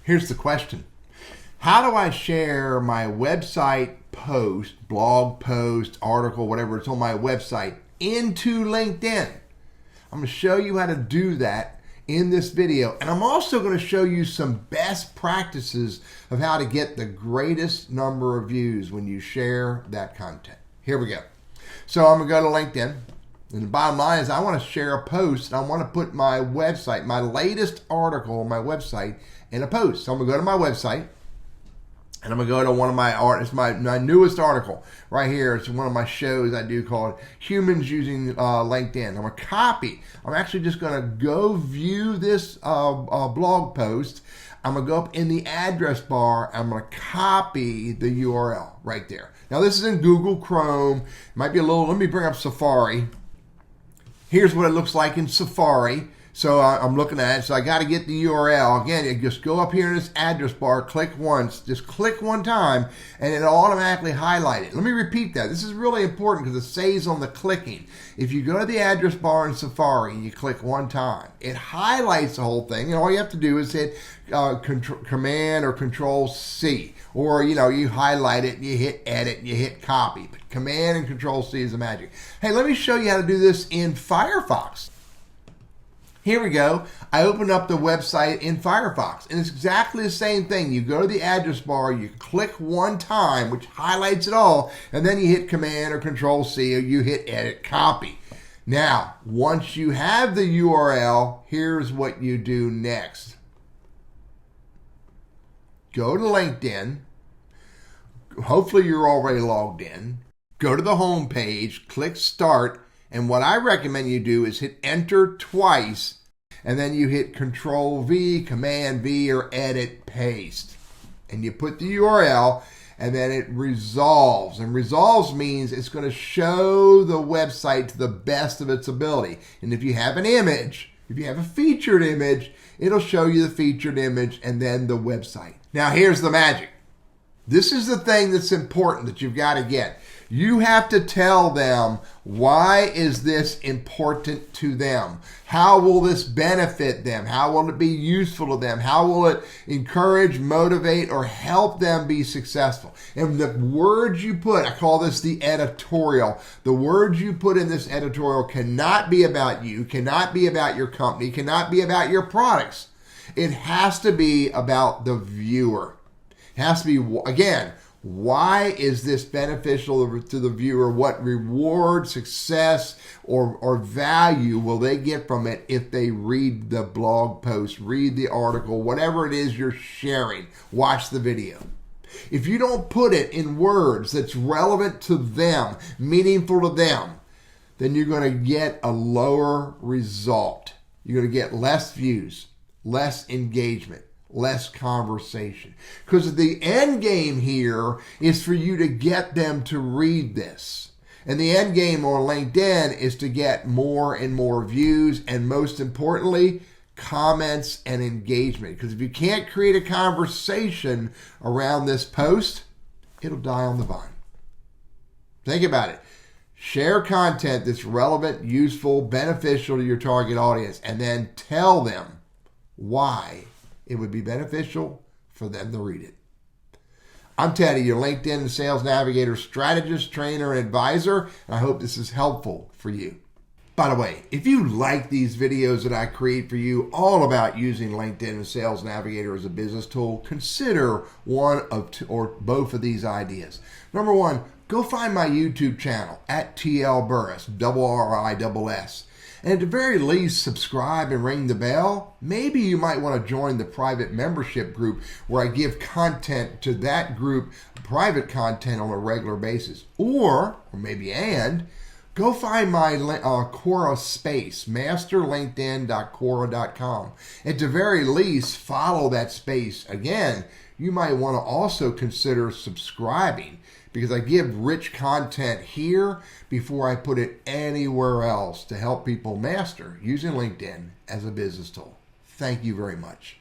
Here's the question. How do I share my website post, blog post, article, whatever it's on my website into LinkedIn? I'm going to show you how to do that in this video. And I'm also going to show you some best practices of how to get the greatest number of views when you share that content. Here we go. So I'm going to go to LinkedIn. And the bottom line is I want to share a post. And I want to put my website, my latest article on my website in a post. So I'm going to go to my website. And I'm going to go to one of my it's my newest article right here. It's one of my shows I do called Humans Using LinkedIn. I'm going to copy. I'm actually just going to go view this blog post. I'm going to go up in the address bar. I'm going to copy the URL right there. Now this is in Google Chrome. It might be a little, let me bring up Safari. Here's what it looks like in Safari. So I'm looking at it. So I got to get the URL. Again, you just go up here in this address bar, click once, just click one time, and it'll automatically highlight it. Let me repeat that. This is really important because it saves on the clicking. If you go to the address bar in Safari and you click one time, it highlights the whole thing. And all you have to do is hit Command or Control C. Or, you highlight it, and you hit Edit, and you hit Copy. But Command and Control C is the magic. Hey, let me show you how to do this in Firefox. Here we go. I opened up the website in Firefox, and it's exactly the same thing. You go to the address bar, you click one time, which highlights it all, and then you hit Command or Control C, or you hit Edit, Copy. Now, once you have the URL, here's what you do next. Go to LinkedIn. Hopefully you're already logged in. Go to the home page, click Start, and what I recommend you do is hit Enter twice, and then you hit Control V, Command V, or Edit, Paste. And you put the URL, and then it resolves. And resolves means it's going to show the website to the best of its ability. And if you have an image, if you have a featured image, it'll show you the featured image and then the website. Now here's the magic. This is the thing that's important that you've got to get. You have to tell them, why is this important to them? How will this benefit them? How will it be useful to them? How will it encourage, motivate, or help them be successful? And the words you put, I call this the editorial. The words you put in this editorial cannot be about you, cannot be about your company, cannot be about your products. It has to be about the viewer. It has to be, again, why is this beneficial to the viewer? What reward, success, or value will they get from it if they read the blog post, read the article, whatever it is you're sharing, watch the video. If you don't put it in words that's relevant to them, meaningful to them, then you're going to get a lower result. You're going to get less views, less engagement, less conversation. Because the end game here is for you to get them to read this. And the end game on LinkedIn is to get more and more views, and most importantly, comments and engagement. Because if you can't create a conversation around this post, it'll die on the vine. Think about it. Share content that's relevant, useful, beneficial to your target audience, and then tell them why it would be beneficial for them to read it. I'm Teddy, your LinkedIn and Sales Navigator strategist, trainer, and advisor, and I hope this is helpful for you. By the way, if you like these videos that I create for you all about using LinkedIn and Sales Navigator as a business tool, consider one of two or both of these ideas. Number one, go find my YouTube channel at TL Burriss, Burriss. And at the very least, subscribe and ring the bell. Maybe you might want to join the private membership group where I give content to that group, private content on a regular basis. Or go find my Quora space, masterlinkedin.quora.com. At the very least, follow that space. Again, you might want to also consider subscribing, because I give rich content here before I put it anywhere else to help people master using LinkedIn as a business tool. Thank you very much.